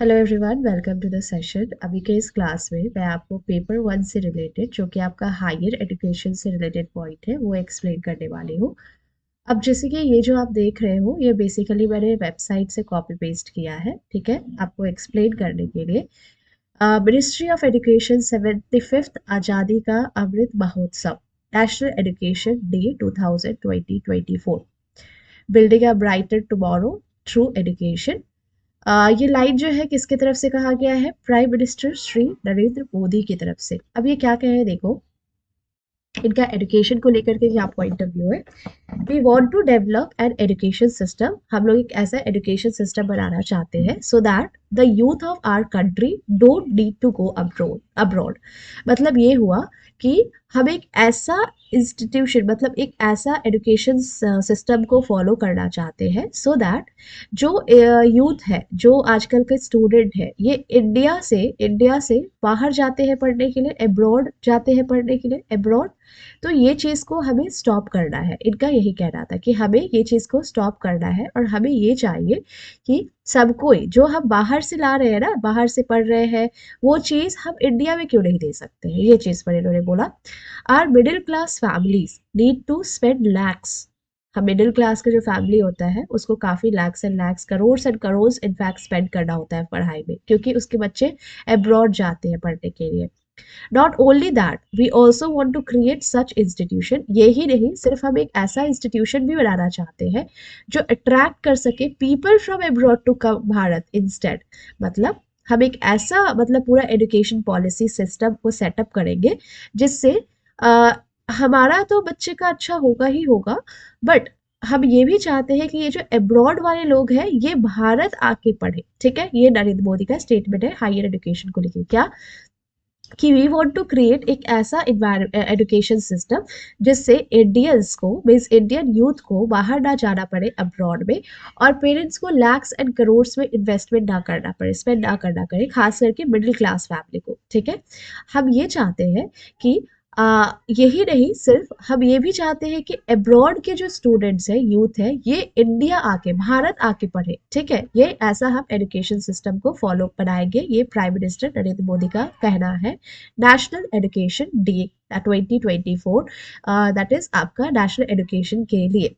Hello everyone, welcome to the session. अभी के इस क्लास में मैं आपको पेपर 1 से रिलेटेड, जो कि आपका हायर एजुकेशन से रिलेटेड पॉइंट है, वो एक्सप्लेन करने वाली हूँ। अब जैसे कि ये जो आप देख रहे हो, ये बेसिकली मैंने वेबसाइट से कॉपी पेस्ट किया है, ठीक है, आपको एक्सप्लेन करने के लिए। मिनिस्ट्री ऑफ एजुकेशन 75th आज़ादी का Amrit Mahotsav, national education day 2020-24, building अ ब्राइटर टुमारो थ्रू एजुकेशन। ये लाइन जो है किसकी तरफ से कहा गया है? प्राइम मिनिस्टर श्री नरेंद्र मोदी की तरफ से। अब ये क्या कहे देखो, इनका एजुकेशन को लेकर के क्या पॉइंट ऑफ व्यू है। We want to develop an education system, हम लोग एक ऐसा एजुकेशन सिस्टम बनाना चाहते हैं so that the youth of our country don't need to go abroad abroad. मतलब ये हुआ कि हम एक ऐसा इंस्टीट्यूशन, मतलब एक ऐसा एजुकेशन सिस्टम को फॉलो करना चाहते हैं सो दैट जो यूथ है, जो आजकल के स्टूडेंट है, ये इंडिया से बाहर जाते हैं पढ़ने के लिए, अब्रॉड जाते हैं पढ़ने के लिए, अब्रॉड। तो ये चीज़ को हमें स्टॉप करना है। इनका यही कहना था कि हमें ये चीज़ को स्टॉप करना है और हमें ये चाहिए कि सब कोई जो हम बाहर से ला रहे हैं ना, बाहर से पढ़ रहे हैं, वो चीज़ हम इंडिया में क्यों नहीं दे सकते हैं। ये चीज़ पर इन्होंने बोला, our middle class families need to spend lakhs. हम मिडिल क्लास का जो फैमिली होता है उसको काफ़ी lakhs and lakhs, crores and crores in fact spend करना होता है पढ़ाई में, क्योंकि उसके बच्चे अब्रॉड जाते हैं पढ़ने के लिए। Not only that, we also want to create such institution. यही नहीं, सिर्फ हम एक ऐसा इंस्टीट्यूशन भी बनाना चाहते हैं जो अट्रैक्ट कर सके people from abroad to come Bharat instead. मतलब हम एक ऐसा, मतलब पूरा एजुकेशन पॉलिसी सिस्टम को सेटअप करेंगे जिससे अ, हमारा तो बच्चे का अच्छा होगा ही होगा, बट हम ये भी चाहते हैं कि ये जो अब्रॉड वाले लोग हैं ये भारत आके पढ़े। ठीक है, ये नरेंद्र मोदी का स्टेटमेंट है हायर एजुकेशन को लेकर। क्या कि वी वांट टू क्रिएट एक ऐसा एजुकेशन सिस्टम जिससे इंडियंस को, मीन्स इंडियन यूथ को बाहर ना जाना पड़े अब्रॉड में, और पेरेंट्स को लैक्स एंड करोड्स में इन्वेस्टमेंट ना करना पड़े, स्पेंड ना करना पड़े, खास करके मिडिल क्लास फैमिली को। ठीक है, हम ये चाहते हैं कि यही नहीं, सिर्फ हम ये भी चाहते हैं कि अब्रॉड के जो स्टूडेंट्स हैं, यूथ है, ये इंडिया आके, भारत आके पढ़े। ठीक है, ये ऐसा हम एजुकेशन सिस्टम को फॉलो बनाएंगे, ये प्राइम मिनिस्टर नरेंद्र मोदी का कहना है। National education day 2024, that is आपका नेशनल एजुकेशन के लिए।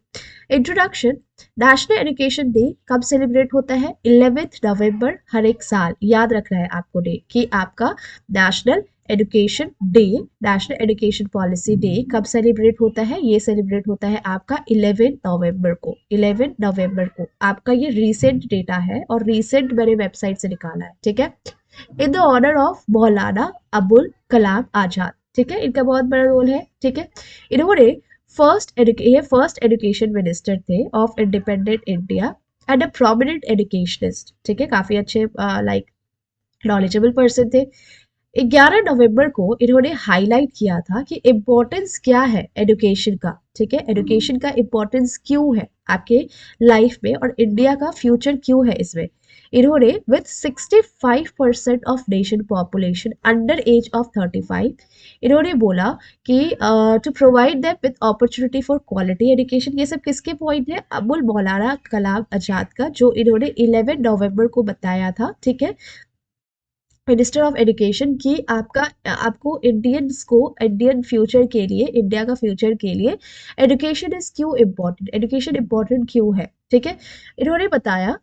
इंट्रोडक्शन। नेशनल एजुकेशन डे कब सेलिब्रेट होता है? 11 नवंबर हर एक साल। याद रखना है आपको डे, कि आपका national education day, national education policy day कब सेलिब्रेट होता है? ये सेलिब्रेट होता है आपका 11 नवंबर को। 11 नवंबर को आपका ये रीसेंट डेटा है, और रीसेंट मैंने वेबसाइट से निकाला है। ठीक है, in the honour of Maulana Abul Kalam Azad. ठीक है, इनका बहुत बड़ा रोल है। ठीक है, इन्होंने ये फर्स्ट एजुकेशन मिनिस्टर थे of independent India and a prominent educationist. ठीक है, काफी अच्छे लाइक नॉलेजेबल पर्सन थे। 11 नवंबर को इन्होंने हाईलाइट किया था कि इम्पोर्टेंस क्या है एजुकेशन का। ठीक है, एजुकेशन का इम्पोर्टेंस क्यों है आपके लाइफ में, और इंडिया का फ्यूचर क्यों है इसमें। इन्होंने with 65% of nation population under age of 35, इन्होंने बोला कि to provide them with opportunity for quality education. ये सब किसके पॉइंट है? अबुल मौलाना कलाम आजाद का, जो इन्होंने 11 नवंबर को बताया था। ठीक है, मिनिस्टर ऑफ एजुकेशन की आपको इंडियंस को, इंडियन फ्यूचर के लिए, इंडिया का फ्यूचर के लिए एजुकेशन इज क्यों इम्पोर्टेंट, एजुकेशन इम्पोर्टेंट क्यों है। ठीक है, इन्होंने बताया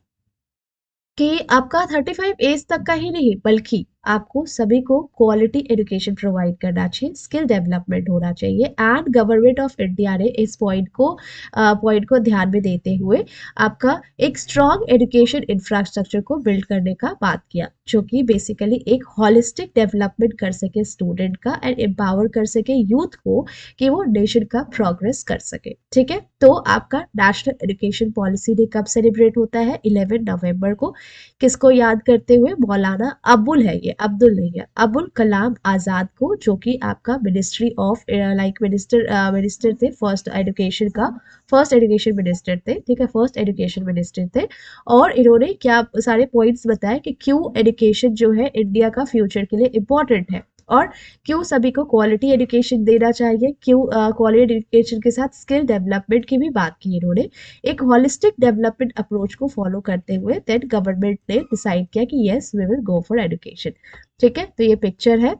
कि आपका 35 एज तक का ही नहीं, बल्कि आपको सभी को क्वालिटी एजुकेशन प्रोवाइड करना चाहिए, स्किल डेवलपमेंट होना चाहिए। एंड गवर्नमेंट ऑफ इंडिया ने इस पॉइंट को ध्यान में देते हुए आपका एक स्ट्रॉन्ग एजुकेशन इंफ्रास्ट्रक्चर को बिल्ड करने का बात किया, जो कि बेसिकली एक हॉलिस्टिक डेवलपमेंट कर सके स्टूडेंट का, एंड एम्पावर कर सके यूथ को कि वो नेशन का प्रोग्रेस कर सके। ठीक है, तो आपका नेशनल एजुकेशन पॉलिसी डे कब सेलिब्रेट होता है? 11 नवंबर को। किसको याद करते हुए? मौलाना अबुल है, ये अब्दुल नहीं है, अबुल कलाम आजाद को, जो कि आपका मिनिस्ट्री ऑफ मिनिस्टर थे फर्स्ट एजुकेशन का, फर्स्ट एजुकेशन मिनिस्टर थे। ठीक है, फर्स्ट एजुकेशन मिनिस्टर थे। और इन्होंने क्या सारे पॉइंट्स बताए कि क्यों एजुकेशन जो है इंडिया का फ्यूचर के लिए इम्पोर्टेंट है, और क्यों सभी को क्वालिटी एजुकेशन देना चाहिए, क्यों क्वालिटी एजुकेशन के साथ स्किल डेवलपमेंट की भी बात की इन्होंने। एक होलिस्टिक डेवलपमेंट अप्रोच को फॉलो करते हुए देन गवर्नमेंट ने डिसाइड किया कि yes we will go for education. ठीक है, तो ये पिक्चर है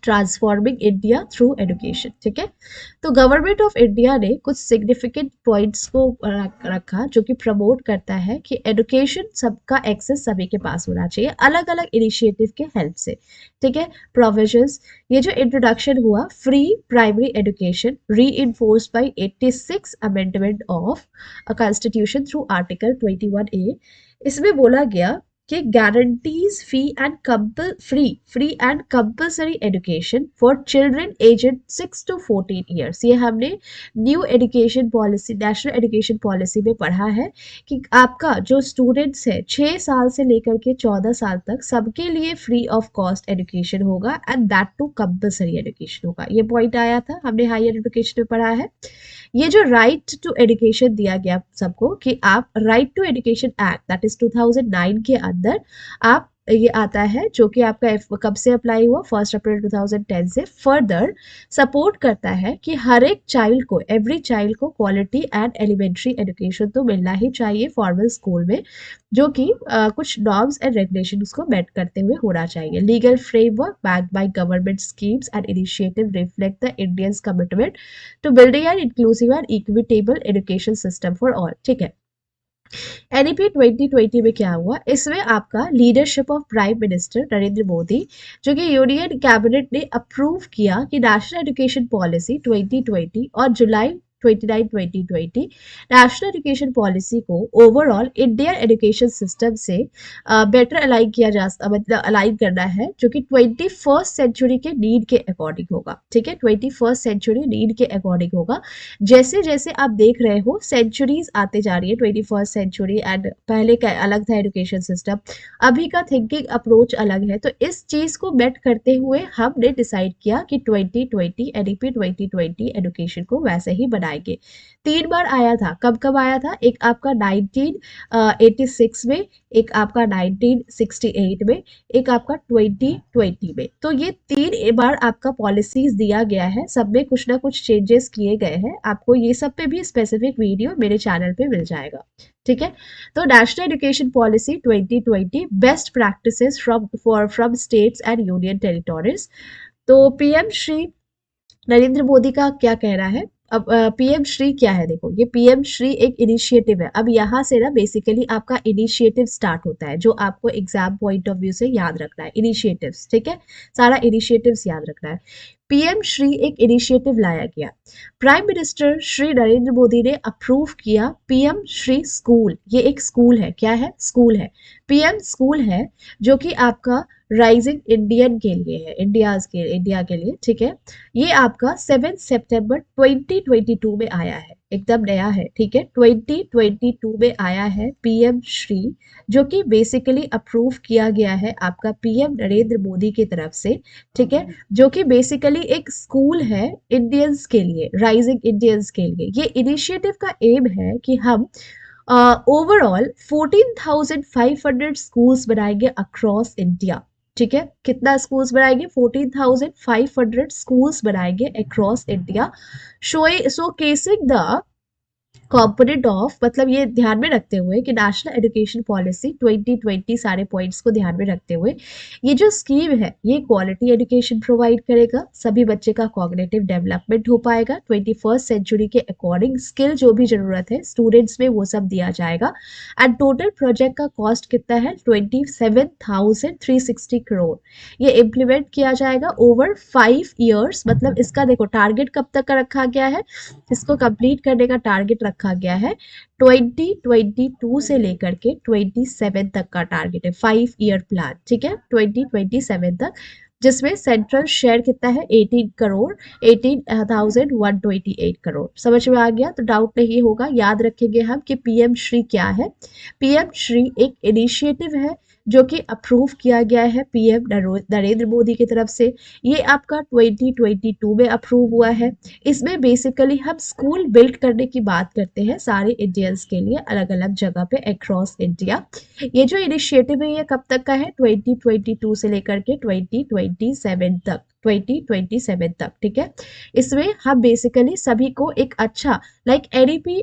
ट्रांसफॉर्मिंग इंडिया थ्रू एजुकेशन। ठीक है, तो गवर्नमेंट ऑफ इंडिया ने कुछ सिग्निफिकेंट पॉइंट्स को रखा जो कि प्रमोट करता है कि एजुकेशन सबका एक्सेस सभी के पास होना चाहिए अलग अलग इनिशिएटिव के हेल्प से। ठीक है, प्रोविजंस, ये जो इंट्रोडक्शन हुआ free primary education reinforce by 86 amendment of constitution through article 21A। इसमें बोला गया कि guarantees free and compulsory education for children aged 6 to 14 years. ये हमने new education policy, national education policy में पढ़ा है कि आपका जो स्टूडेंट्स है 6 साल से लेकर के 14 साल तक सबके लिए फ्री ऑफ कॉस्ट एजुकेशन होगा and that too compulsory education होगा। ये पॉइंट आया था, हमने हायर एजुकेशन में पढ़ा है। ये जो राइट टू एजुकेशन दिया गया सबको कि आप right to education act that is 2009 के अंदर आप ये आता है जो कि आपका कब से अप्लाई हुआ 1 अप्रैल 2010 से फर्दर सपोर्ट करता है कि हर एक चाइल्ड को, एवरी चाइल्ड को क्वालिटी एंड एलिमेंट्री एजुकेशन तो मिलना ही चाहिए फॉर्मल स्कूल में, जो कि कुछ नॉर्म्स एंड रेगुलेशन को मेट करते हुए होना चाहिए। Legal framework backed by government schemes and initiative reflect the Indians commitment to building an inclusive and equitable education system for all. ठीक है, एनईपी 2020 में क्या हुआ, इसमें आपका leadership of prime minister Narendra Modi, जो कि यूनियन कैबिनेट ने अप्रूव किया कि नेशनल एजुकेशन पॉलिसी 2020 और जुलाई 29-2020 नेशनल एजुकेशन पॉलिसी को ओवरऑल इंडियन एजुकेशन सिस्टम से बेटर अलाइन किया जा, मतलब अलाइन करना है जो कि 21st सेंचुरी के नीड के अकॉर्डिंग होगा। ठीक है, 21st सेंचुरी नीड के अकॉर्डिंग होगा। जैसे जैसे आप देख रहे हो सेंचुरीज आते जा रही है, 21st सेंचुरी एंड पहले का अलग था एजुकेशन सिस्टम, अभी का थिंकिंग अप्रोच अलग है। तो इस चीज को मेट करते हुए हमने डिसाइड किया कि 2020 एनईपी 2020 एजुकेशन को वैसे ही बनाएंगे। 3 बार आया था, कब कब आया था, एक आपका 1986 में, एक आपका 1968 में, एक आपका 2020 में। तो ये 3 बार आपका पॉलिसीज दिया गया है, सब में कुछ ना कुछ चेंजेस किए गए हैं। आपको ये सब पे भी स्पेसिफिक वीडियो मेरे चैनल पे मिल जाएगा। ठीक है, तो national education policy 2020 best practices from states and union territories. तो पीएम श्री नरेंद्र मोदी का क्या कहना है। अब पीएम श्री क्या है, देखो ये पीएम श्री एक इनिशिएटिव है। अब यहाँ से ना बेसिकली आपका इनिशिएटिव स्टार्ट होता है जो आपको एग्जाम पॉइंट ऑफ व्यू से याद रखना है, इनिशिएटिव्स। ठीक है, सारा इनिशिएटिव्स याद रखना है। पीएम श्री एक इनिशिएटिव लाया गया, प्राइम मिनिस्टर श्री नरेंद्र मोदी ने अप्रूव किया पीएम श्री स्कूल। ये एक स्कूल है, क्या है, स्कूल है, पीएम स्कूल है, जो कि आपका राइजिंग इंडियन के लिए है, इंडिया के लिए। ठीक है, ये आपका 7 सितंबर 2022 में आया है, एकदम नया है। ठीक है, 2022 में आया है पीएम श्री, जो कि बेसिकली अप्रूव किया गया है आपका पीएम नरेंद्र मोदी की तरफ से। ठीक है, जो कि बेसिकली एक स्कूल है इंडियंस के लिए, राइजिंग इंडियंस के लिए। ये इनिशिएटिव का एम है कि हम ओवरऑल 14,500 स्कूल्स बनाएंगे अक्रॉस इंडिया। ठीक है, कितना स्कूल्स बनाएंगे, 14,500 स्कूल्स बनाएंगे across India, showcasing the component of, मतलब ये ध्यान में रखते हुए कि नेशनल एजुकेशन पॉलिसी 2020 सारे पॉइंट्स को ध्यान में रखते हुए ये जो स्कीम है ये क्वालिटी एजुकेशन प्रोवाइड करेगा, सभी बच्चे का कॉग्निटिव डेवलपमेंट हो पाएगा, 21st सेंचुरी के अकॉर्डिंग स्किल जो भी जरूरत है स्टूडेंट्स में वो सब दिया जाएगा। एंड टोटल प्रोजेक्ट का कॉस्ट कितना है, 27,360 करोड़। ये इम्प्लीमेंट किया जाएगा ओवर 5 ईयर्स। मतलब इसका देखो टारगेट कब तक का रखा गया है, इसको कंप्लीट करने का टारगेट रखा गया है 2022 से लेकर के 27 तक का टारगेट है, 5 ईयर प्लान। ठीक है, 2027 तक, जिसमें सेंट्रल शेयर कितना है, 18 करोड़, 18,128 करोड़। समझ में आ गया, तो डाउट नहीं होगा, याद रखेंगे हम कि पीएम श्री क्या है। पीएम श्री एक इनिशिएटिव है जो कि अप्रूव किया गया है पीएम नरेंद्र मोदी की तरफ से। ये आपका 2022 में अप्रूव हुआ है। इसमें बेसिकली हम स्कूल बिल्ड करने की बात करते हैं सारे इंडियंस के लिए अलग अलग जगह पे अक्रॉस इंडिया। ये जो इनिशिएटिव है ये कब तक का है, 2022 से लेकर के 2027 तक, 2027 तक, ठीक है। इसमें हम बेसिकली सभी को एक अच्छा लाइक एडीपी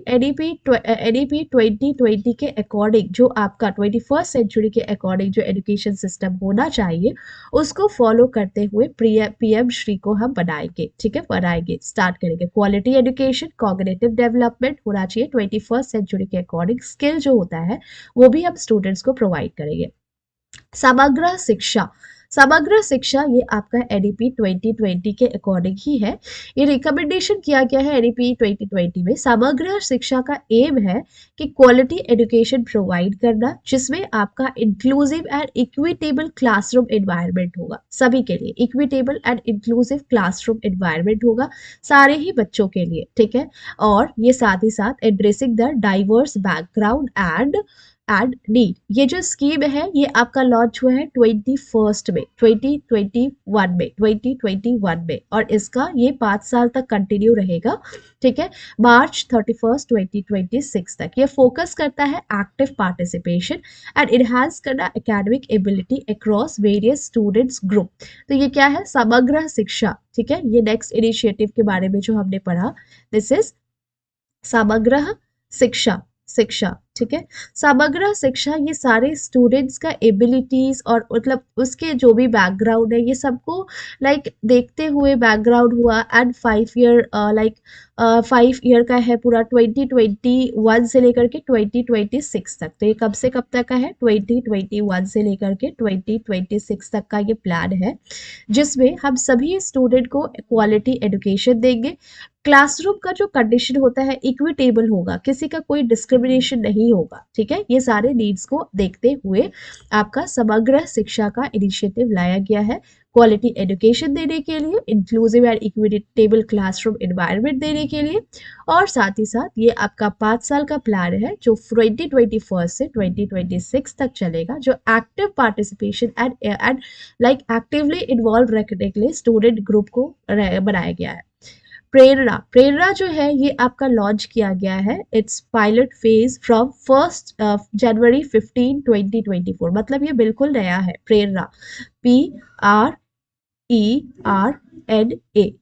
2020 के अकॉर्डिंग जो आपका 21st सेंचुरी के अकॉर्डिंग जो एजुकेशन सिस्टम होना चाहिए उसको फॉलो करते हुए पीएम श्री को हम बनाएंगे, ठीक है, बनाएंगे, स्टार्ट करेंगे। क्वालिटी एजुकेशन, कॉग्निटिव डेवलपमेंट होना चाहिए 21st सेंचुरी के अकॉर्डिंग, स्किल जो होता है वो भी हम स्टूडेंट्स को प्रोवाइड करेंगे। समग्र शिक्षा, समग्र शिक्षा ये आपका एडीपी 2020 के अकॉर्डिंग ही है। ये रिकमेंडेशन किया गया है एडीपी 2020 में। समग्र शिक्षा का एम है कि क्वालिटी एजुकेशन प्रोवाइड करना जिसमें आपका inclusive and equitable classroom environment होगा, सभी के लिए equitable and inclusive classroom environment होगा सारे ही बच्चों के लिए, ठीक है। और ये साथ ही साथ addressing the diverse background and need. ये जो स्कीम है ये आपका लॉन्च हुआ है 2021 में और इसका ये 5 साल तक कंटिन्यू रहेगा, ठीक है, मार्च 31 2026 तक। ये फोकस करता है एक्टिव पार्टिसिपेशन एंड इनहांस करना academic ability across various students group. तो ये क्या है, समग्र शिक्षा, ठीक है। ये नेक्स्ट इनिशिएटिव के बारे में जो हमने पढ़ा, दिस इज समग्र शिक्षा, शिक्षा, ठीक है। समग्र शिक्षा ये सारे स्टूडेंट्स का एबिलिटीज और मतलब उसके जो भी बैकग्राउंड है ये सबको लाइक देखते हुए बैकग्राउंड हुआ एंड 5 ईयर लाइक 5 ईयर का है पूरा 2021 से लेकर के 2026 तक। तो ये कब से कब तक का है, 2021 से लेकर के 2026 तक का ये प्लान है जिसमें हम सभी स्टूडेंट को क्वालिटी एजुकेशन देंगे। क्लासरूम का जो कंडीशन होता है इक्विटेबल होगा, किसी का कोई डिस्क्रिमिनेशन नहीं होगा, ठीक है। ये सारे नीड्स को देखते हुए आपका समग्र शिक्षा का इनिशिएटिव लाया गया है क्वालिटी एजुकेशन देने के लिए, inclusive and equitable classroom environment देने के लिए। और साथ ही साथ ये आपका 5 साल का प्लान है जो 2021 से 2026 तक चलेगा, जो active participation and like actively involve रखने के लिए स्टूडेंट ग्रुप को बनाया गया है। प्रेरणा, प्रेरणा जो है ये आपका लॉन्च किया गया है, इट्स पायलट फेज फ्रॉम 1 जनवरी 15 2024, मतलब ये बिल्कुल नया है। प्रेरणा, PRERNA,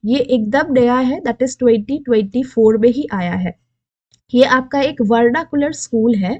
ये एकदम नया है, दैट इज 2024 में ही आया है। ये आपका एक वर्नाकुलर स्कूल है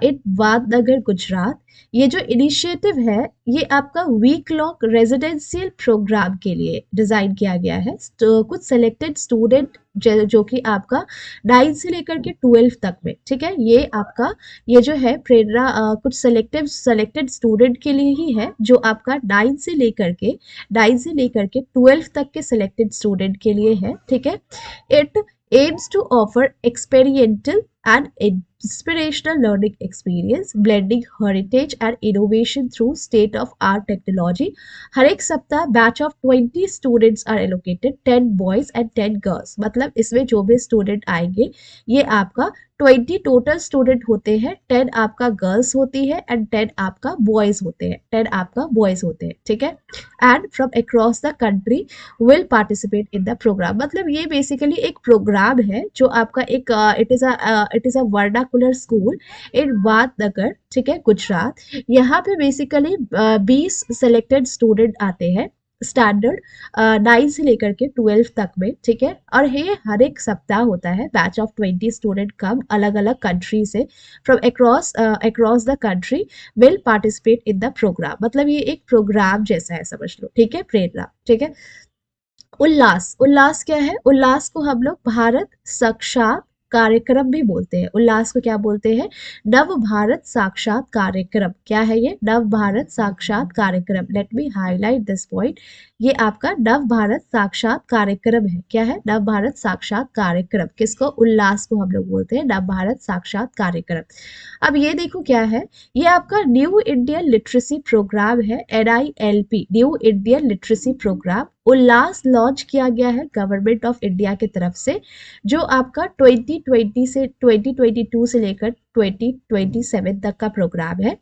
इन वादनगर गुजरात। ये जो इनिशिएटिव है ये आपका वीक लॉन्ग रेजिडेंशियल प्रोग्राम के लिए डिजाइन किया गया है। तो कुछ सेलेक्टेड स्टूडेंट जो कि आपका 9 से लेकर के 12 तक में, ठीक है। ये आपका ये जो है प्रेरणा कुछ सेलेक्टेड स्टूडेंट के लिए ही है, जो आपका 9 से लेकर के 12 तक के सेलेक्टेड स्टूडेंट के लिए है, ठीक है। It aims to offer experiential and inspirational learning experience, blending heritage and innovation through state-of-art technology. हर एक सप्ताह batch of 20 students are allocated, 10 boys and 10 girls. मतलब इसमें जो भी स्टूडेंट आएंगे ये आपका 20 टोटल स्टूडेंट होते हैं, 10 आपका गर्ल्स होती है एंड 10 आपका बॉयज होते हैं, 10 आपका बॉयज होते हैं, ठीक है। And from across the country will participate in the programme. मतलब ये बेसिकली एक प्रोग्राम है जो आपका एक it is a vernacular school in Vadnagar, ठीक है, गुजरात। यहाँ पे बेसिकली 20 सेलेक्टेड स्टूडेंट आते हैं स्टैंडर्ड 9 से लेकर के 12 तक में, ठीक है। और ये हर एक सप्ताह होता है, बैच ऑफ 20 स्टूडेंट कम अलग अलग कंट्री से, from across the country will participate in the programme. मतलब ये एक प्रोग्राम जैसा है, समझ लो, ठीक है। प्रेरणा, ठीक है। उल्लास, उल्लास क्या है, उल्लास को हम लोग भारत साक्षात कार्यक्रम भी बोलते हैं। उल्लास को क्या बोलते हैं, नव भारत साक्षात कार्यक्रम। क्या है ये, नव भारत साक्षात कार्यक्रम। Let me highlight this point, ये आपका नव भारत साक्षात कार्यक्रम है। क्या है, नव भारत साक्षात कार्यक्रम। किसको, उल्लास को हम लोग बोलते हैं नव भारत साक्षात कार्यक्रम। अब ये देखो क्या है, ये आपका न्यू इंडियन लिटरेसी प्रोग्राम है, NILP, new Indian literacy programme. Ullas launch किया गया है गवर्नमेंट ऑफ इंडिया की तरफ से, जो आपका 2020 से 2022 से लेकर 2027 तक का प्रोग्राम है।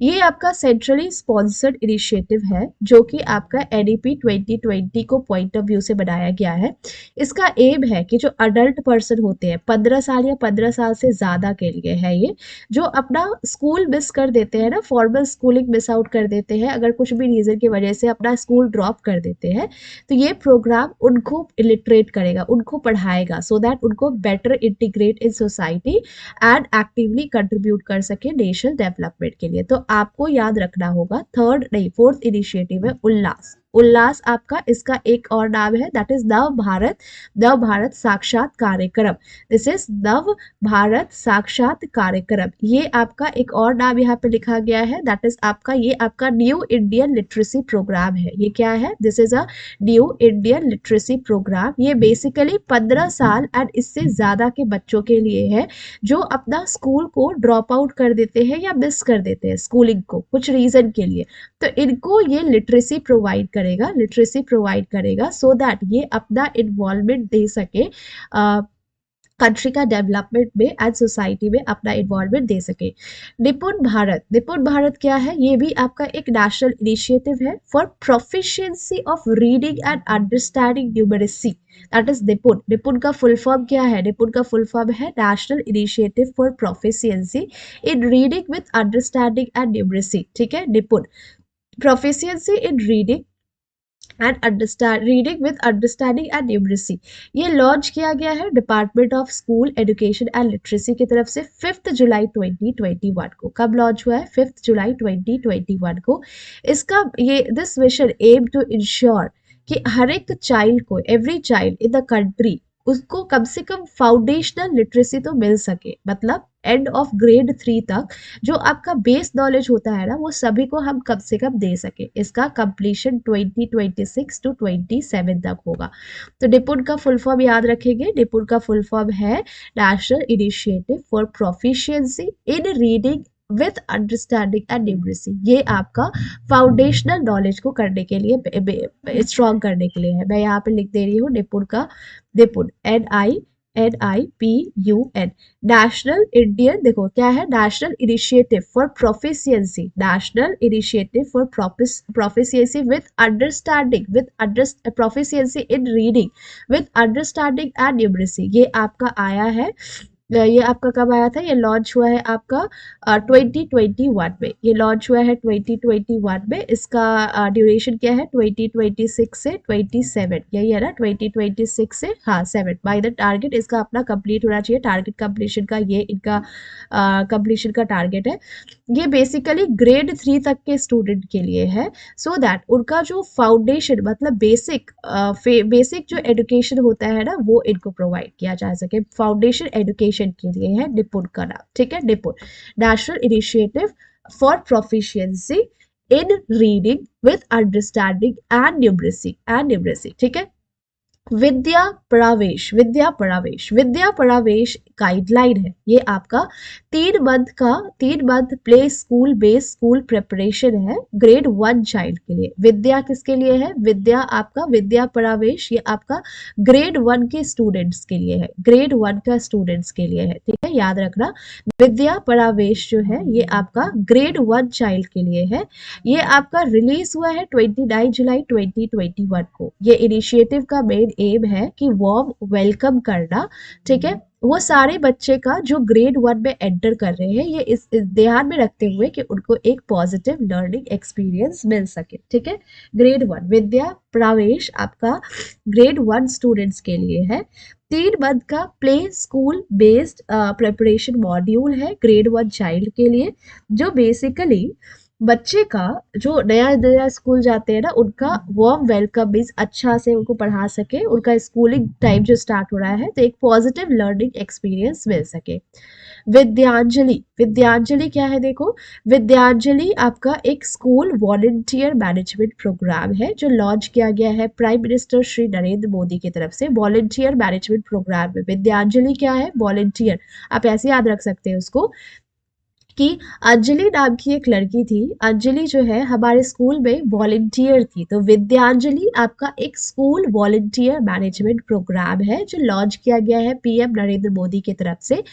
ये आपका सेंट्रली स्पॉन्सर्ड इनिशिएटिव है जो कि आपका एनईपी 2020 को पॉइंट ऑफ व्यू से बनाया गया है। इसका एम है कि जो अडल्ट पर्सन होते हैं 15 साल या 15 साल से ज़्यादा के लिए है ये, जो अपना स्कूल मिस कर देते हैं ना, फॉर्मल स्कूलिंग मिस आउट कर देते हैं, अगर कुछ भी रीज़न की वजह से अपना स्कूल ड्रॉप कर देते हैं, तो ये प्रोग्राम उनको इलिटरेट करेगा, उनको पढ़ाएगा सो दैट उनको better integrate in society and actively contribute कर सके नेशनल डेवलपमेंट के लिए। तो आपको याद रखना होगा थर्ड नहीं फोर्थ इनिशिएटिव है उल्लास। उल्लास आपका इसका एक और नाम है, दैट इज नव भारत साक्षात कार्यक्रम। दिस इज नव भारत साक्षात कार्यक्रम। ये आपका एक और नाम यहाँ पे लिखा गया है, दैट इज आपका ये आपका न्यू इंडियन लिटरेसी प्रोग्राम है। ये क्या है? This is a new Indian literacy program. ये बेसिकली 15 साल एंड इससे ज्यादा के बच्चों के लिए है जो अपना स्कूल को ड्रॉप आउट कर देते हैं या मिस कर देते हैं स्कूलिंग को कुछ रीजन के लिए। तो इनको ये लिटरेसी प्रोवाइड करेगा सो दैट ये अपना इन्वॉल्वमेंट दे सके कंट्री का डेवलपमेंट में एंड सोसाइटी में अपना इन्वॉल्वमेंट दे सके। निपुण भारत क्या है? ये भी आपका एक नेशनल इनिशिएटिव है for proficiency of reading and understanding numeracy. That is निपुण का फुल फॉर्म क्या है? निपुण का फुल फॉर्म है national initiative for proficiency in reading with understanding and numeracy. ठीक है, निपुण proficiency in reading with understanding and numeracy. ये लॉन्च किया गया है department of school education and literacy की तरफ से 5 जुलाई 2021 को। कब लॉन्च हुआ है? 5 जुलाई 2021 को। इसका ये this mission aim to ensure कि हर एक चाइल्ड को, every child in the country, उसको कम से कम फाउंडेशनल लिटरेसी तो मिल सके, मतलब एंड ऑफ ग्रेड 3 तक जो आपका बेस नॉलेज होता है ना, वो सभी को हम कम से कम दे सके। इसका कंप्लीशन 2026 टू 27 तक होगा। तो निपुण का फुल फॉर्म याद रखेंगे। निपुण का फुल फॉर्म है national initiative for proficiency in reading with understanding and numeracy. ये आपका फाउंडेशनल नॉलेज को करने के लिए, स्ट्रॉन्ग करने के लिए है। मैं यहाँ पे लिख दे रही हूँ निपुण NIPUN नेशनल इंडियन, देखो क्या है, national initiative for proficiency with understanding proficiency in reading with understanding and numeracy. ये आपका आया है, ये आपका कब आया था? ये लॉन्च हुआ है आपका 2021 में। ये लॉन्च हुआ है 2021 में। इसका ड्यूरेशन क्या है? 2026 से 27, यही है ना, 2026 से 7 बाय द टारगेट इसका अपना कंप्लीट होना चाहिए। टारगेट कंप्लीशन का ये इनका कंप्लीशन का टारगेट है। ये बेसिकली ग्रेड 3 तक के स्टूडेंट के लिए है सो दैट उनका जो फाउंडेशन, मतलब बेसिक जो एजुकेशन होता है ना, वो इनको प्रोवाइड किया जा सके। फाउंडेशन एजुकेशन के लिए है निपुण का नाम। ठीक है, निपुण national initiative for proficiency in reading with understanding and numeracy. ठीक है, विद्या प्रवेश गाइडलाइन है। ये आपका 3 month play school based school preparation है ग्रेड 1 चाइल्ड के लिए। विद्या किसके लिए है? विद्या प्रवेश ये आपका ग्रेड 1 के स्टूडेंट्स के लिए है, ग्रेड 1 का स्टूडेंट्स के लिए है। ठीक है, याद रखना, विद्या प्रवेश जो है ये आपका ग्रेड 1 चाइल्ड के लिए है। ये आपका रिलीज हुआ है 29 जुलाई 2021 को। ये इनिशिएटिव का मेन एम है कि वार्म वेलकम करना। ठीक है, वो सारे बच्चे का जो ग्रेड 1 में एंटर कर रहे हैं, ये इस ध्यान में रखते हुए कि उनको एक पॉजिटिव लर्निंग एक्सपीरियंस मिल सके। ठीक है, ग्रेड 1 विद्या प्रवेश आपका ग्रेड 1 स्टूडेंट्स के लिए है। 3 मंथ का play school based preparation module है ग्रेड 1 चाइल्ड के लिए, जो बेसिकली बच्चे का जो नया स्कूल जाते हैं ना, उनका वार्म वेलकम मीन्स अच्छा से उनको पढ़ा सके, उनका स्कूलिंग टाइम जो स्टार्ट हो रहा है तो एक पॉजिटिव लर्निंग एक्सपीरियंस मिल सके। विद्यांजलि क्या है? देखो, विद्यांजलि आपका एक स्कूल वॉलंटियर मैनेजमेंट प्रोग्राम है जो लॉन्च किया गया है प्राइम मिनिस्टर श्री नरेंद्र मोदी की तरफ से। वॉलंटियर मैनेजमेंट प्रोग्राम में विद्यांजलि क्या है? वॉलंटियर। आप ऐसे याद रख सकते हैं उसको, कि अंजलि नाम की एक लड़की थी। अंजलि जो है हमारे स्कूल में वॉलंटियर थी। तो विद्यांजलि आपका एक स्कूल वॉलंटियर मैनेजमेंट प्रोग्राम है जो लॉन्च किया गया है पीएम नरेंद्र मोदी की तरफ से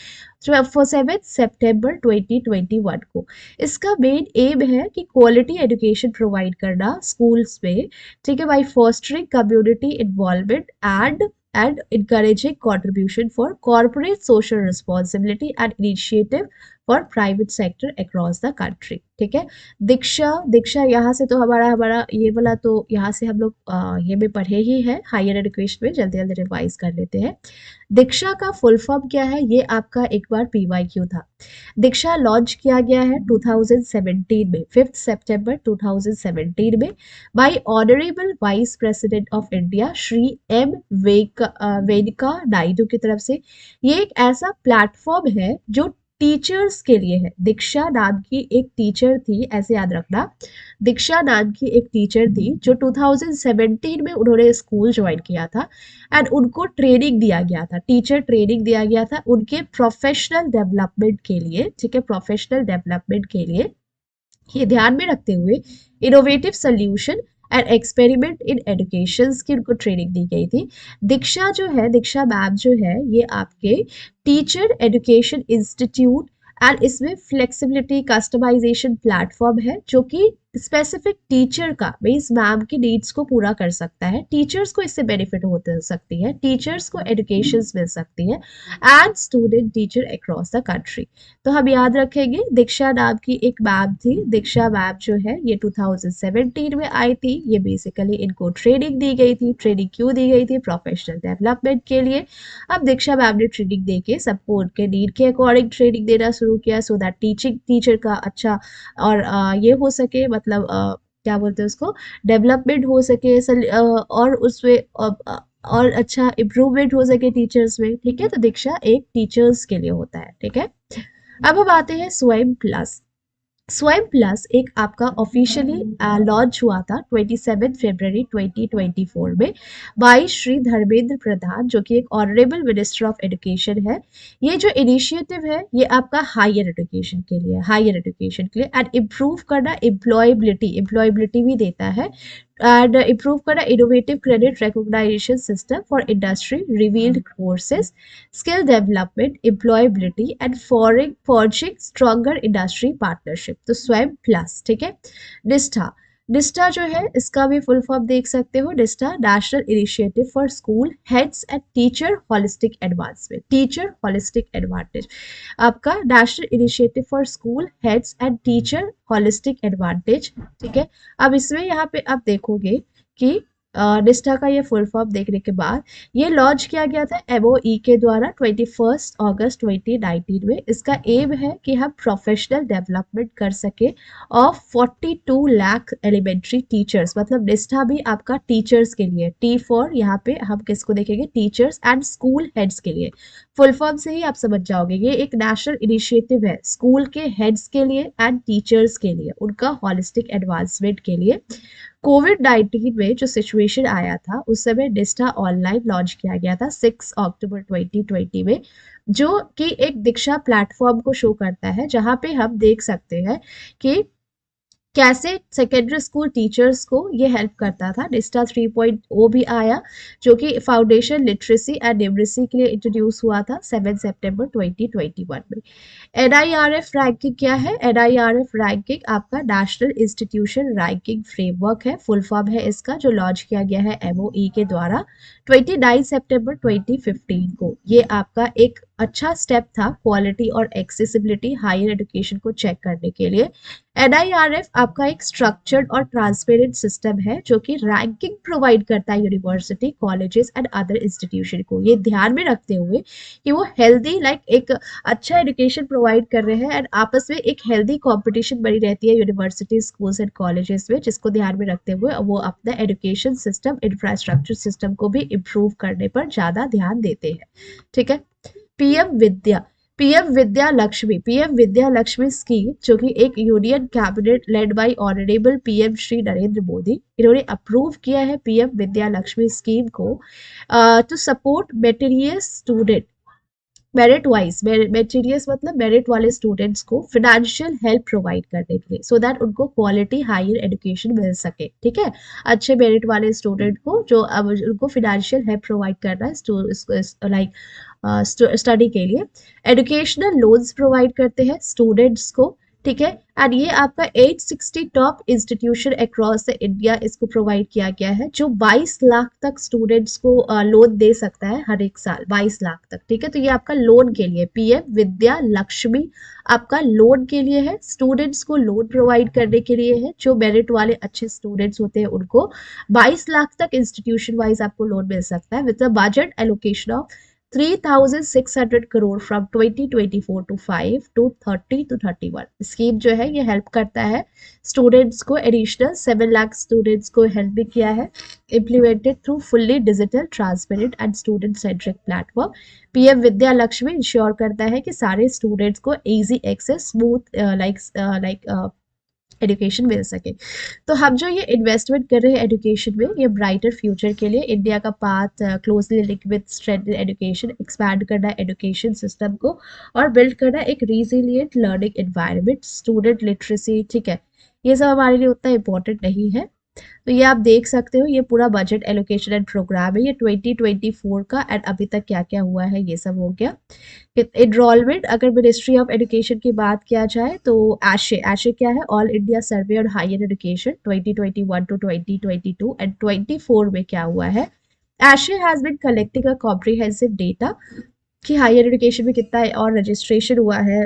7 सितंबर 2021 को। इसका मेन एम है कि क्वालिटी एजुकेशन प्रोवाइड करना स्कूल्स में, ठीक है, by fostering community involvement and encouraging contribution for corporate social responsibility and initiative for private sector across the country. ठीक है, दीक्षा दीक्षा यहाँ से तो हमारा हमारा ये वाला तो यहाँ से हम लोग ये में पढ़े ही है हायर एजुकेशन में, जल्दी जल्दी रिवाइज कर लेते हैं। दीक्षा का फुल फॉर्म क्या है, ये आपका एक बार पीवाईक्यू था। दीक्षा लॉन्च किया गया है 2017 में, 5 सितंबर 2017 में, by honourable vice president of India Shri M Venkaiah Naidu की तरफ से। ये एक ऐसा प्लेटफॉर्म है जो टीचर्स के लिए है। दीक्षा नाम की एक टीचर थी, ऐसे याद रखना, दीक्षा नाम की एक टीचर थी जो 2017 में उन्होंने स्कूल ज्वाइन किया था एंड उनको ट्रेनिंग दिया गया था, टीचर ट्रेनिंग दिया गया था उनके प्रोफेशनल डेवलपमेंट के लिए। ठीक है, प्रोफेशनल डेवलपमेंट के लिए ये ध्यान में रखते हुए innovative solution and experiment in education की उनको ट्रेनिंग दी गई थी। दीक्षा जो है, दीक्षा मैम जो है, ये आपके टीचर एजुकेशन इंस्टीट्यूट एंड इसमें फ्लेक्सिबिलिटी कस्टमाइजेशन प्लेटफॉर्म है जो कि स्पेसिफिक टीचर का मीन्स मैम की नीड्स को पूरा कर सकता है। टीचर्स को इससे बेनिफिट हो सकती है, टीचर्स को एजुकेशन मिल सकती है and student teacher across the country. तो हम याद रखेंगे दीक्षा नाम की एक मैम थी। दीक्षा मैम जो है ये 2017 में आई थी। ये बेसिकली इनको ट्रेनिंग दी गई थी। ट्रेनिंग क्यों दी गई थी, प्रोफेशनल डेवलपमेंट के लिए। अब दीक्षा मैम ने ट्रेनिंग दे के सबको उनके नीड के अकॉर्डिंग ट्रेनिंग देना शुरू किया सो दैट टीचर का अच्छा और ये हो सके, मतलब क्या बोलते हैं उसको, डेवलपमेंट हो सके और उसमें और अच्छा इम्प्रूवमेंट हो सके टीचर्स में। ठीक है, तो दीक्षा एक टीचर्स के लिए होता है। ठीक है, अब हम आते हैं स्वयं प्लस। स्वयं प्लस एक आपका ऑफिशियली लॉन्च हुआ था 27 फरवरी 2024 में बाई श्री धर्मेंद्र प्रधान जो कि एक ऑनरेबल मिनिस्टर ऑफ एजुकेशन है। ये जो इनिशिएटिव है ये आपका हायर एजुकेशन के लिए, हायर एजुकेशन के लिए एंड इम्प्रूव करना एम्प्लॉयबिलिटी भी देता है एंड इम्प्रूव करना innovative credit recognization system for industry revealed courses, skill development, employability and forging stronger industry partnership. तो स्वयं प्लस। ठीक है, निष्ठा, निष्ठा जो है इसका भी फुल फॉर्म देख सकते हो, Nishtha national initiative for school heads and teacher holistic advancement, teacher holistic advantage आपका national initiative for school heads and teacher holistic advantage. ठीक है, अब इसमें यहाँ पे आप देखोगे कि निष्ठा का ये फुल फॉर्म देखने के बाद ये लॉन्च किया गया था MOE के द्वारा 21 अगस्त 2019 में। इसका एम है कि हम प्रोफेशनल डेवलपमेंट कर सके ऑफ 42 लाख एलिमेंट्री टीचर्स। मतलब निष्ठा भी आपका टीचर्स के लिए, टी फॉर यहाँ पे हम किसको देखेंगे, टीचर्स एंड स्कूल हेड्स के लिए। फुल फॉर्म से ही आप समझ जाओगे ये एक नेशनल इनिशिएटिव है स्कूल के हेड्स के लिए एंड टीचर्स के लिए, उनका होलिस्टिक एडवांसमेंट के लिए। कोविड-19 में जो सिचुएशन आया था उस समय निष्ठा ऑनलाइन लॉन्च किया गया था 6 अक्टूबर 2020 में, जो कि एक दीक्षा प्लेटफॉर्म को शो करता है जहां पे हम देख सकते हैं कि कैसे सेकेंडरी स्कूल टीचर्स को ये हेल्प करता था। निष्ठा 3.0 भी आया जो कि फाउंडेशन लिटरेसी एंड न्यूमरेसी के लिए इंट्रोड्यूस हुआ था 7 सितंबर 2021 में। NIRF रैंकिंग क्या है, NIRF रैंकिंग आपका नेशनल इंस्टीट्यूशन रैंकिंग फ्रेमवर्क है, फुल फॉर्म है इसका, जो लॉन्च किया गया है MOE के द्वारा 29 सितंबर 2015 को। ये आपका एक अच्छा स्टेप था क्वालिटी और एक्सेसिबिलिटी हायर एजुकेशन को चेक करने के लिए। NIRF आपका एक स्ट्रक्चर्ड और ट्रांसपेरेंट सिस्टम है जो कि रैंकिंग प्रोवाइड करता है university, colleges and other institution को, ये ध्यान में रखते हुए कि वो हेल्दी एक अच्छा एजुकेशन प्रोवाइड कर रहे हैं एंड आपस में एक हेल्दी कंपटीशन बनी रहती है यूनिवर्सिटी, स्कूल्स एंड कॉलेजेस में, जिसको ध्यान में रखते हुए वो अपना एजुकेशन सिस्टम, इंफ्रास्ट्रक्चर सिस्टम को भी इम्प्रूव करने पर ज़्यादा ध्यान देते हैं। ठीक है, पीएम विद्या लक्ष्मी स्कीम जो कि एक union cabinet led by honourable PM Shri Narendra Modi, इन्होंने अप्रूव किया है पीएम विद्या लक्ष्मी स्कीम को to support material student merit wise, meritorious मतलब मेरिट वाले स्टूडेंट्स को फिनेंशियल हेल्प प्रोवाइड करने के लिए, सो दैट उनको क्वालिटी हायर एजुकेशन मिल सके। ठीक है, अच्छे मेरिट वाले स्टूडेंट को जो अब उनको फिनेंशियल हेल्प प्रोवाइड करना है लाइक स्टडी के लिए। एजुकेशनल लोन्स प्रोवाइड करते हैं स्टूडेंट्स को। ठीक है, एंड ये आपका 860 top institution across the India इसको प्रोवाइड किया गया है, जो 22 लाख तक स्टूडेंट्स को लोन दे सकता है हर एक साल, 22 लाख तक। ठीक है, तो ये आपका लोन के लिए पीएम विद्या लक्ष्मी आपका लोन के लिए है, स्टूडेंट्स को लोन प्रोवाइड करने के लिए है। जो मेरिट वाले अच्छे स्टूडेंट्स होते हैं उनको 22 लाख तक इंस्टीट्यूशन वाइज आपको लोन मिल सकता है with a budget allocation of 3,600 crore from 2024 to 5 to 30 to 31। Scheme जो है ये हेल्प करता है स्टूडेंट्स को, एडिशनल 7 लाख स्टूडेंट्स को हेल्प भी किया है। Implemented through fully digital transparent and student centric platform. PM Vidya Lakshmi ensure करता है कि सारे स्टूडेंट्स को easy access, smooth like education मिल सके। तो हम जो ये इन्वेस्टमेंट कर रहे हैं एजुकेशन में, ये ब्राइटर फ्यूचर के लिए इंडिया का path closely link with strength education, expand करना है एजुकेशन सिस्टम को और बिल्ड करना है एक resilient learning environment, student literacy. ठीक है, ये सब हमारे लिए उतना इम्पोर्टेंट नहीं है। तो ये आप देख सकते हो, ये पूरा बजट एलोकेशन एंड प्रोग्राम है ये 2024 का, एंड अभी तक क्या क्या हुआ है ये सब हो गया। एनरोलमेंट, अगर मिनिस्ट्री ऑफ एजुकेशन की बात किया जाए तो एशे, एशे क्या है, all India survey on higher education 2021 to 2022 and 24 में क्या हुआ है। AISHE has been collecting a comprehensive data कि हायर एजुकेशन में कितना और रजिस्ट्रेशन हुआ है,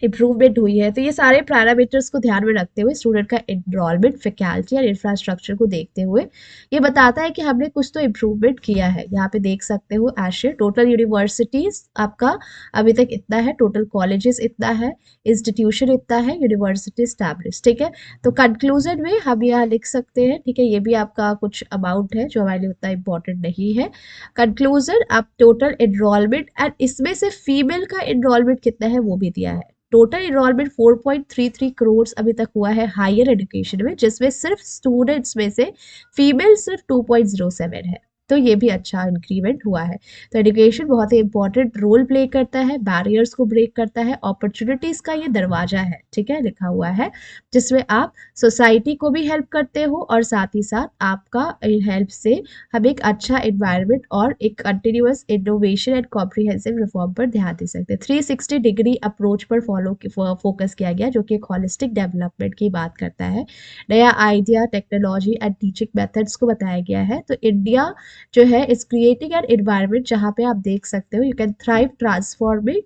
इम्प्रूवमेंट हुई है। तो ये सारे पैरामीटर्स को ध्यान में रखते हुए, स्टूडेंट का एनरोलमेंट, फैकल्टी और इंफ्रास्ट्रक्चर को देखते हुए ये बताता है कि हमने कुछ तो इम्प्रूवमेंट किया है। यहाँ पे देख सकते हो एशे, टोटल यूनिवर्सिटीज आपका अभी तक इतना है, टोटल कॉलेजेस इतना है, इंस्टीट्यूशन इतना है, यूनिवर्सिटी स्टैब्लिश। ठीक है, तो कंक्लूजन में हम यहाँ लिख सकते हैं, ठीक है, ये भी आपका कुछ अमाउंट है जो हमारे लिए उतना इंपॉर्टेंट नहीं है। कंक्लूजन, आप टोटल एनरोलमेंट एंड इसमें से फीमेल का एनरोलमेंट कितना है वो भी दिया है। टोटल इनरोलमेंट 4.33 करोड़ अभी तक हुआ है हायर एजुकेशन में, जिसमें सिर्फ स्टूडेंट्स में से फीमेल सिर्फ 2.07 है। तो ये भी अच्छा इंक्रीमेंट हुआ है। तो एजुकेशन बहुत ही इंपॉर्टेंट रोल प्ले करता है, बैरियर्स को ब्रेक करता है, अपॉर्चुनिटीज का ये दरवाजा है। ठीक है, लिखा हुआ है, जिसमें आप सोसाइटी को भी हेल्प करते हो और साथ ही साथ आपका हेल्प से हम एक अच्छा एनवायरनमेंट और एक continuous innovation and comprehensive reform पर ध्यान दे सकते हैं। 360 डिग्री अप्रोच पर फोकस किया गया, जो कि एक हॉलिस्टिक डेवलपमेंट की बात करता है। नया idea, technology and teaching methods को बताया गया है। तो इंडिया जो है इस क्रिएटिंग एन एनवायरनमेंट जहाँ पे आप देख सकते हो, you can thrive transforming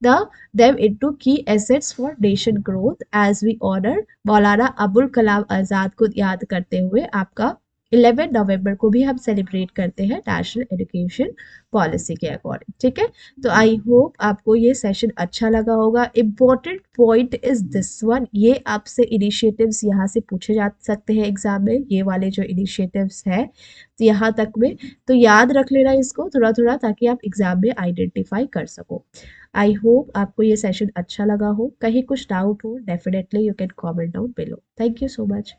the them into key assets for nation growth as we honor Maulana Abul Kalam Azad को याद करते हुए आपका 11 नवंबर को भी हम सेलिब्रेट करते हैं नेशनल एजुकेशन पॉलिसी के अकॉर्डिंग। ठीक है, तो आई होप आपको ये सेशन अच्छा लगा होगा। Important point is this one, ये आपसे इनिशिएटिव्स यहाँ से पूछे जा सकते हैं एग्जाम में, ये वाले जो इनिशिएटिव्स है यहाँ तक में, तो याद रख लेना इसको थोड़ा थोड़ा, ताकि आप एग्जाम में आइडेंटिफाई कर सको। आई होप आपको ये सेशन अच्छा लगा हो। कहीं कुछ डाउट हो, definitely you can comment down below. Thank you so much.